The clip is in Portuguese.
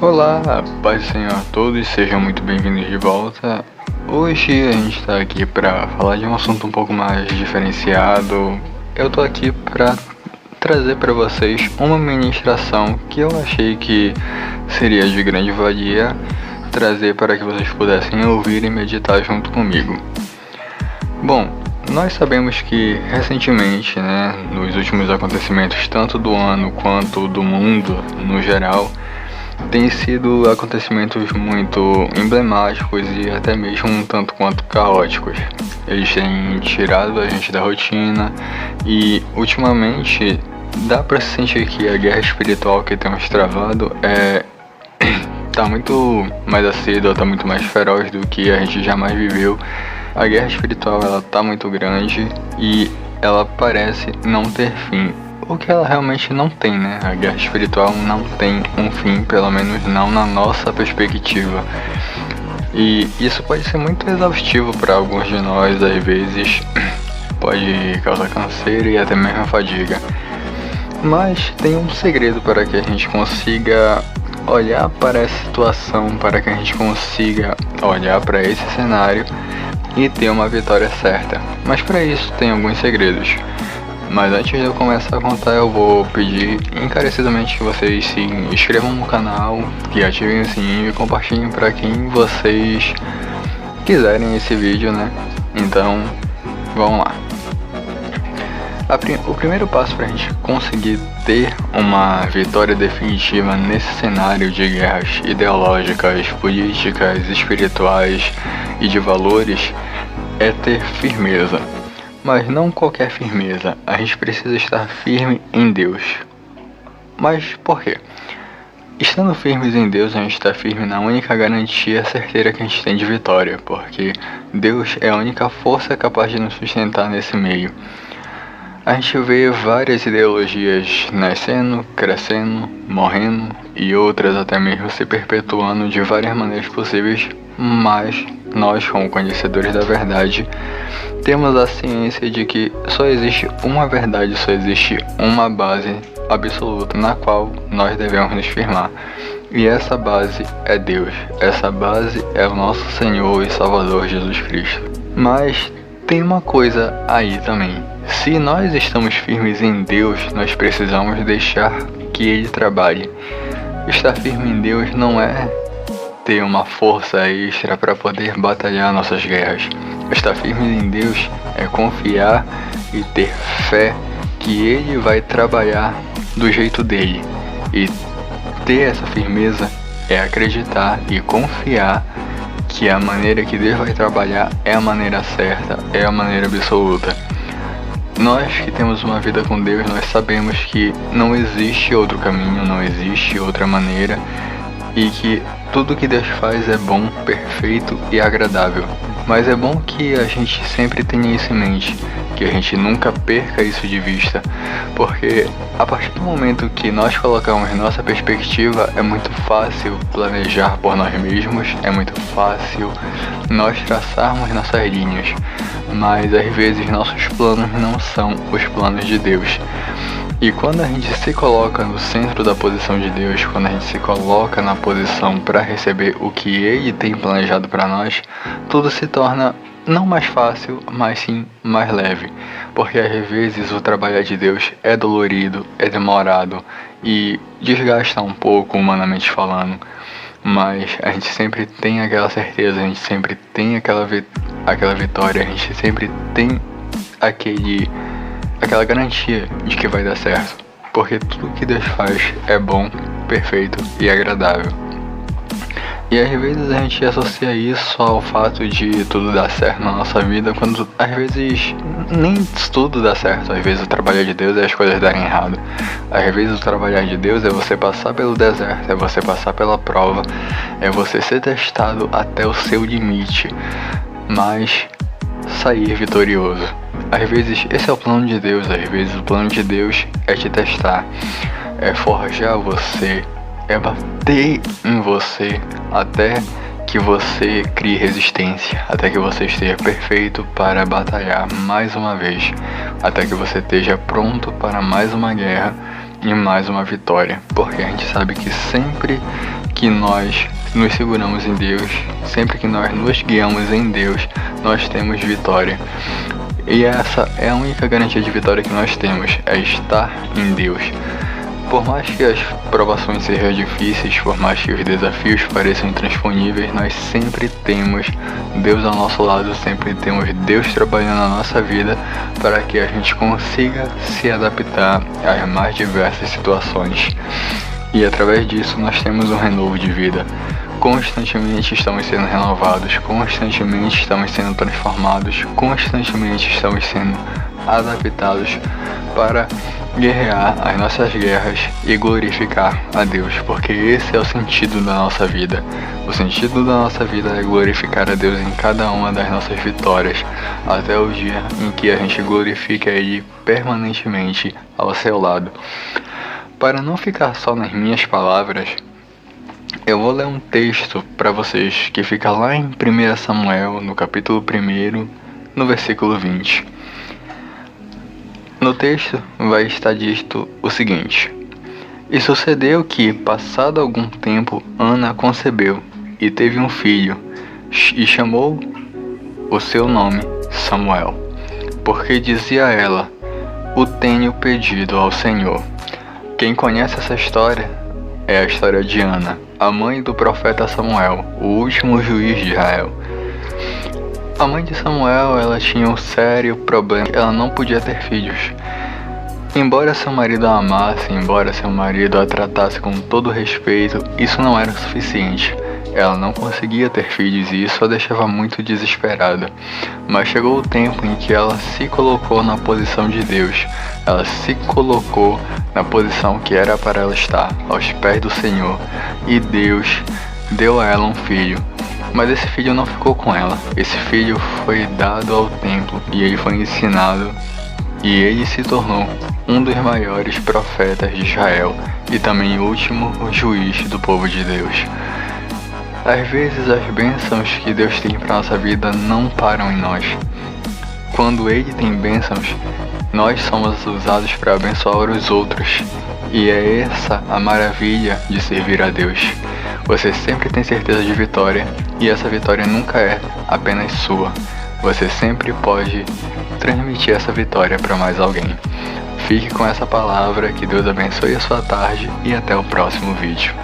Olá, paz do Senhor a todos, sejam muito bem-vindos de volta. Hoje a gente está aqui para falar de um assunto um pouco mais diferenciado. Eu tô aqui para trazer para vocês uma ministração que eu achei que seria de grande valia trazer para que vocês pudessem ouvir e meditar junto comigo. Bom, nós sabemos que recentemente, nos últimos acontecimentos tanto do ano quanto do mundo no geral, tem sido acontecimentos muito emblemáticos e até mesmo um tanto quanto caóticos. Eles têm tirado a gente da rotina e ultimamente dá pra sentir que a guerra espiritual que temos travado tá muito mais assídua, tá muito mais feroz do que a gente jamais viveu. A guerra espiritual ela tá muito grande e ela parece não ter fim. O que ela realmente não tem, né? A guerra espiritual não tem um fim, pelo menos não na nossa perspectiva. E isso pode ser muito exaustivo para alguns de nós, às vezes pode causar canseiro e até mesmo fadiga. Mas tem um segredo para que a gente consiga olhar para essa situação, para que a gente consiga olhar para esse cenário e ter uma vitória certa. Mas para isso tem alguns segredos. Mas antes de eu começar a contar, eu vou pedir encarecidamente que vocês se inscrevam no canal, que ativem o sininho e compartilhem para quem vocês quiserem esse vídeo, né? Então, vamos lá. O primeiro passo para a gente conseguir ter uma vitória definitiva nesse cenário de guerras ideológicas, políticas, espirituais e de valores é ter firmeza. Mas não qualquer firmeza, a gente precisa estar firme em Deus. Mas por quê? Estando firmes em Deus, a gente está firme na única garantia certeira que a gente tem de vitória, porque Deus é a única força capaz de nos sustentar nesse meio. A gente vê várias ideologias nascendo, crescendo, morrendo e outras até mesmo se perpetuando de várias maneiras possíveis, mas nós, como conhecedores da verdade, temos a ciência de que só existe uma verdade, só existe uma base absoluta na qual nós devemos nos firmar. E essa base é Deus, essa base é o nosso Senhor e Salvador Jesus Cristo. Mas tem uma coisa aí também. Se nós estamos firmes em Deus, nós precisamos deixar que Ele trabalhe. Estar firme em Deus não é ter uma força extra para poder batalhar nossas guerras. Estar firme em Deus é confiar e ter fé que Ele vai trabalhar do jeito dele. E ter essa firmeza é acreditar e confiar que a maneira que Deus vai trabalhar é a maneira certa, é a maneira absoluta. Nós que temos uma vida com Deus, nós sabemos que não existe outro caminho, não existe outra maneira e que tudo que Deus faz é bom, perfeito e agradável. Mas é bom que a gente sempre tenha isso em mente, que a gente nunca perca isso de vista, porque a partir do momento que nós colocamos nossa perspectiva, é muito fácil planejar por nós mesmos, é muito fácil nós traçarmos nossas linhas, mas às vezes nossos planos não são os planos de Deus. E quando a gente se coloca no centro da posição de Deus, quando a gente se coloca na posição para receber o que Ele tem planejado para nós, tudo se torna não mais fácil, mas sim mais leve. Porque às vezes o trabalhar de Deus é dolorido, é demorado e desgasta um pouco humanamente falando. Mas a gente sempre tem aquela certeza, a gente sempre tem aquela vitória, a gente sempre tem aquela garantia de que vai dar certo, porque tudo que Deus faz é bom, perfeito e agradável. E às vezes a gente associa isso ao fato de tudo dar certo na nossa vida, quando às vezes nem tudo dá certo. Às vezes o trabalhar de Deus é as coisas darem errado. Às vezes o trabalhar de Deus é você passar pelo deserto, é você passar pela prova, é você ser testado até o seu limite, mas sair vitorioso. Às vezes esse é o plano de Deus, às vezes o plano de Deus é te testar, é forjar você, é bater em você até que você crie resistência, até que você esteja perfeito para batalhar mais uma vez, até que você esteja pronto para mais uma guerra em mais uma vitória, porque a gente sabe que sempre que nós nos seguramos em Deus, sempre que nós nos guiamos em Deus, nós temos vitória. E essa é a única garantia de vitória que nós temos, é estar em Deus. Por mais que as provações sejam difíceis, por mais que os desafios pareçam intransponíveis, nós sempre temos Deus ao nosso lado, sempre temos Deus trabalhando na nossa vida para que a gente consiga se adaptar às mais diversas situações. E através disso nós temos um renovo de vida. Constantemente estamos sendo renovados, constantemente estamos sendo transformados, constantemente estamos sendo adaptados para guerrear as nossas guerras e glorificar a Deus, porque esse é o sentido da nossa vida. O sentido da nossa vida é glorificar a Deus em cada uma das nossas vitórias, até o dia em que a gente glorifique a Ele permanentemente ao seu lado. Para não ficar só nas minhas palavras, eu vou ler um texto para vocês que fica lá em 1 Samuel, no capítulo 1, no versículo 20. No texto vai estar dito o seguinte: E sucedeu que, passado algum tempo, Ana concebeu e teve um filho, e chamou o seu nome Samuel, porque dizia ela: O tenho pedido ao Senhor. Quem conhece essa história é a história de Ana, a mãe do profeta Samuel, o último juiz de Israel. A mãe de Samuel, ela tinha um sério problema, ela não podia ter filhos. Embora seu marido a amasse, embora seu marido a tratasse com todo respeito, isso não era suficiente. Ela não conseguia ter filhos e isso a deixava muito desesperada. Mas chegou o tempo em que ela se colocou na posição de Deus. Ela se colocou na posição que era para ela estar, aos pés do Senhor. E Deus deu a ela um filho. Mas esse filho não ficou com ela. Esse filho foi dado ao templo e ele foi ensinado. E ele se tornou um dos maiores profetas de Israel e também o último juiz do povo de Deus. Às vezes as bênçãos que Deus tem para nossa vida não param em nós. Quando Ele tem bênçãos, nós somos usados para abençoar os outros. E é essa a maravilha de servir a Deus. Você sempre tem certeza de vitória e essa vitória nunca é apenas sua. Você sempre pode transmitir essa vitória para mais alguém. Fique com essa palavra, que Deus abençoe a sua tarde e até o próximo vídeo.